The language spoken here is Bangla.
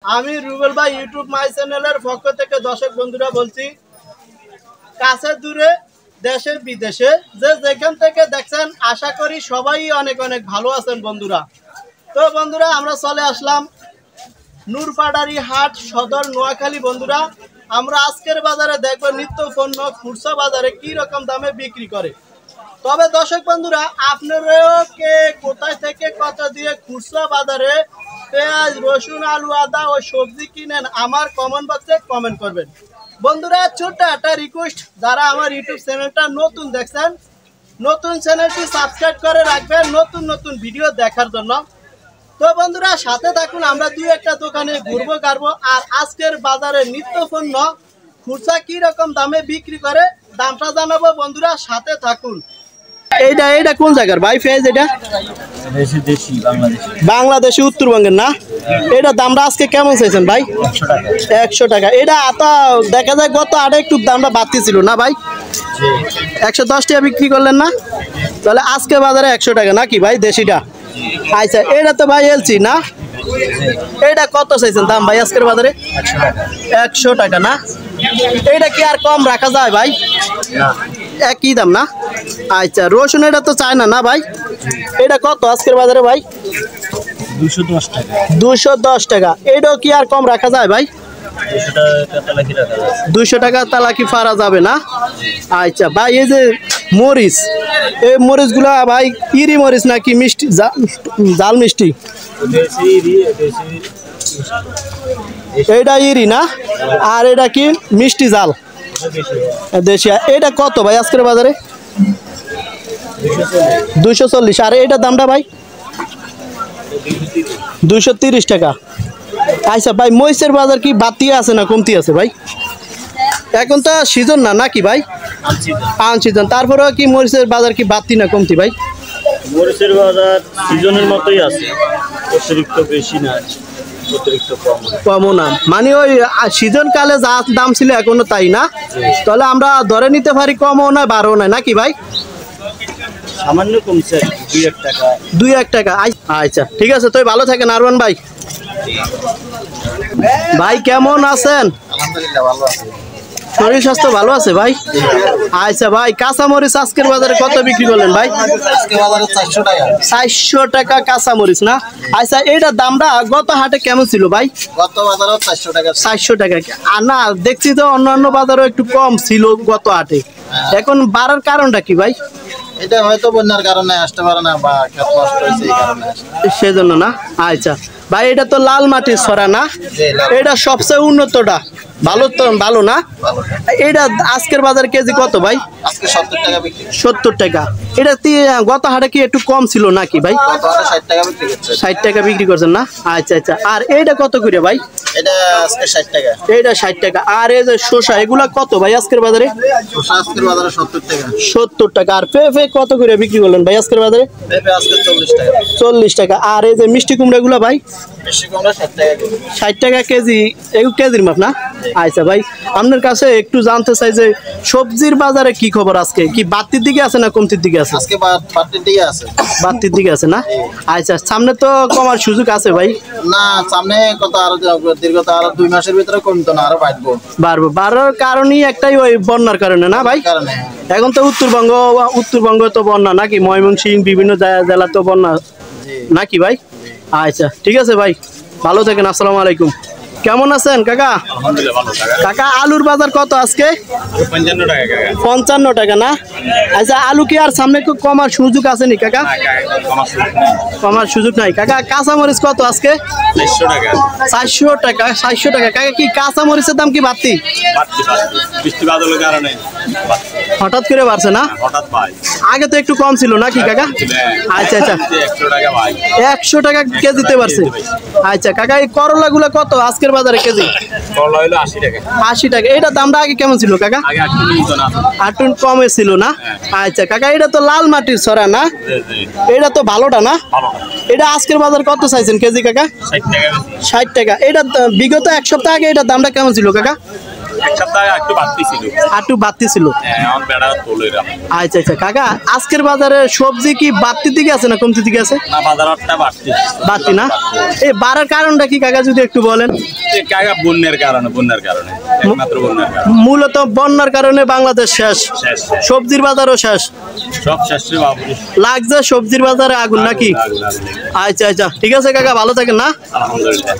আমি রুবেল ভাই ইউটিউব মাই চ্যানেলের পক্ষ থেকে দর্শক বন্ধুরা বলছি, কাছে দূরে দেশে বিদেশে যে যেখান থেকে দেখছেন আশা করি সবাই অনেক অনেক ভালো আছেন বন্ধুরা। তো বন্ধুরা আমরা চলে আসলাম নূরপাড়ারি হাট সদর নোয়াখালী। বন্ধুরা আমরা আজকের বাজারে দেখব নিত্য পণ্য খুচরা বাজারে কি রকম দামে বিক্রি করে। তবে দর্শক বন্ধুরা আপনারাও কে কোথায় থেকে কত দিয়ে খুচরা বাজারে পেঁয়াজ রসুন আলু আদা ও সবজি কিনেন আমার কমেন্ট বক্সে কমেন্ট করবেন। বন্ধুরা ছোট্ট একটা রিকোয়েস্ট, যারা আমার ইউটিউব চ্যানেলটা নতুন দেখছেন নতুন চ্যানেলটি সাবস্ক্রাইব করে রাখবেন নতুন নতুন ভিডিও দেখার জন্য। তো বন্ধুরা সাথে থাকুন, আমরা দুই একটা দোকানে ঘুরবো গাড়বো আর আজকের বাজারে নিত্য পণ্য খুচরা কি রকম দামে বিক্রি করে দামটা জানাবো। বন্ধুরা সাথে থাকুন। এইটা কোন জায়গার ভাই পেঁয়াজ? এটা বাংলাদেশি উত্তরবঙ্গের না? এটা দামটা আজকে কেমন চাইছেন ভাই? 100 টাকা। এটা আতা দেখা যায় গত আটে একটু দামটা বাড়তি ছিল না ভাই? 110 টাকা বিক্রি করলেন না? তাহলে আজকে বাজারে 100 টাকা নাকি ভাই দেশিটা? আচ্ছা এটা তো ভাই এলচি না? এটা কত চাইছেন দাম ভাই আজকের বাজারে? 100 টাকা না? এটা কি আর কম রাখা যায় ভাই? একই দাম না? আচ্ছা রসুন এটা তো চায় না না ভাই? এটা কত আজকের বাজারে ভাই? 210 টাকা। 210 টাকা। এটাও কি আর কম রাখা যায় ভাই? 200 টাকা তালা কি ফারা যাবে না? আচ্ছা ভাই এই যে মরিচ, এই মরিচ গুলা ভাই ইরি মরিচ নাকি মিষ্টি জাল মিষ্টি? এটা ইরি না? আর এটা কি মিষ্টি জাল দেশিয়া? এটা কত ভাই আজকের বাজারে? 240। আর এটার দামটা ভাই? 230 টাকা। আচ্ছা ভাই মরিচের বাজার কি বাড়তি আছে না কমতি আছে ভাই? এখন তো সিজন না নাকি ভাই? আনসিজন। তারপরেও কি মরিচের বাজার কি বাড়তি না কমতি ভাই? মরিচের বাজার সিজনের মতোই আছে, অতিরিক্ত বেশি না অতিরিক্ত কমও না। মানে ওই সিজন কালে যা দাম ছিল এখনো তাই না? তাহলে আমরা ধরে নিতে পারি কমও না বাড়ও না নাকি ভাই? সামান্য কমছে 2-1 টাকা। 2-1 টাকা। আচ্ছা ঠিক আছে, তুই ভালো থাকেন আরমান ভাই। ভাই কেমন আছেন? আলহামদুলিল্লাহ ভালো আছি। শরীর স্বাস্থ্য ভালো আছে ভাই? আচ্ছা ভাই কাঁচামরিচ আজকের বাজারে কত বিক্রি করলেন ভাই? আজকে বাজারে 400 টাকা। 400 টাকা কাঁচামরিচ না? আচ্ছা এইটার দামটা গত হাটে কেমন ছিল ভাই? গত বাজারে 400 টাকা। 400 টাকা। আর না দেখছি তো অন্যান্য বাজারও একটু কম ছিল গত হাটে, এখন বাড়ার কারণটা কি ভাই? এটা হয়তো বন্যার কারণে আসতে পারে না বা ক্ষেত নষ্ট হয়েছে এই কারণে সেজন্য না? আচ্ছা ভাই এটা তো লাল মাটির ছড়া না? এটা সবচেয়ে উন্নতটা ভালো তো ভালো না? এটা আজকের বাজার কেজি কত ভাই? আজকে 70 টাকা বিক্রি। 70 টাকা। এটা গত হাটে কি একটু কম ছিল নাকি ভাই? গত হাটে 60 টাকা বিক্রি করছে। 60 টাকা বিক্রি করছেন না? আচ্ছা আচ্ছা। আর এইটা কত করে ভাই? এটা আজকে 60 টাকা। এইটা 60 টাকা। আর এই যে শসা এগুলা কত ভাই আজকের বাজারে? শসা আজকের বাজারে 70 টাকা। 70 টাকা। আর পেঁপে কত করে বিক্রি করলেন ভাই আজকের বাজারে? পেঁপে আজকে 40 টাকা। 40 টাকা। আর এই যে মিষ্টি কুমড়া গুলা ভাই? মিষ্টি কুমড়া 60 টাকা কেজি। 60 টাকা কেজি। এগুলো কেজির মাপ না? আচ্ছা ভাই আপনার কাছে একটু জানতে চাই যে সবজির বাজারে কি খবর আজকে? কি বাড়তির দিকে আছে না কমতির দিকে আছে? আজকে বাড়তির দিকে আছে। বাড়তির দিকে আছে না? আচ্ছা সামনে তো কমার সুযোগ আছে ভাই? না সামনে কত আরো দীর্ঘত আরো 2 মাসের ভিতরে কমতো না, আরো বাড়বো। বাড়ার কারণই একটাই ওই বন্যার কারণে না ভাই? কারণে এখন তো উত্তরবঙ্গ তো বন্যা নাকি? ময়মনসিংহ বিভিন্ন জেলা তো বন্যা নাকি ভাই? আচ্ছা ঠিক আছে ভাই ভালো থাকেন। আসসালামু আলাইকুম। কেমন আছেন কাকা? আলহামদুলিল্লাহ ভালো। কাকা আলুর বাজার কত আজকে? 55 টাকা কাকা। 55 টাকা না? আচ্ছা আলু কি আর সামনে কমার সুযোগ আছে নি কাকা? কমার সুযোগ নাই কাকা। কাঁচামরিচ কত আজকে? 400 টাকা। 400 টাকা। 400 টাকা কাকা। কি কাঁচামরিচের দাম কি বাড়তি? বৃষ্টি বাদলের কারণে হঠাৎ করে বাড়ছে না? হঠাৎ ভাই। আগে তো একটু কম ছিল নাকি কাকা? আচ্ছা আচ্ছা 100 টাকা ভাই। 100 টাকা কেজিতে বাড়ছে। আচ্ছা কাকা এই করলা গুলো কত আজকের বাজারে কেজি? করলা হলো 80 টাকা। 80 টাকা। এটা দামটা আগে কেমন ছিল কাকা? আগে 8 নিত না। 8 কমে ছিল না? আচ্ছা কাকা এটা তো লাল মাটির ছড়া না? এটা তো ভালোটা না? এটা আজকের বাজার কত চাইছেন কেজি কাকা? 60 টাকা। 60 টাকা। এটা বিগত এক সপ্তাহ আগে এটার দামটা কেমন ছিল কাকা? এক সপ্তাহ একটু বাড়তি ছিল। একটু বাড়তি ছিল। এখন বেড়া তোলে এরকম। আচ্ছা আচ্ছা কাকা, আজকের বাজারে সবজি কি বাড়তির দিকে আছে না কমতির দিকে আছে? না, বাজারটা বাড়তি। বাড়তি না? এই বাড়ার কারণটা কি কাকা যদি একটু বলেন? এই কাকা বন্যার কারণে একমাত্র বন্যার কারণে। মূলত বন্যার কারণে বাংলাদেশ শেষ, শেষ। সবজির বাজারও শেষ, সব শেষ রে বাবু। লাগছে সবজির বাজারে আগুন নাকি? আগুন। আচ্ছা আচ্ছা ঠিক আছে কাকা, ভালো থাকেন না? আলহামদুলিল্লাহ।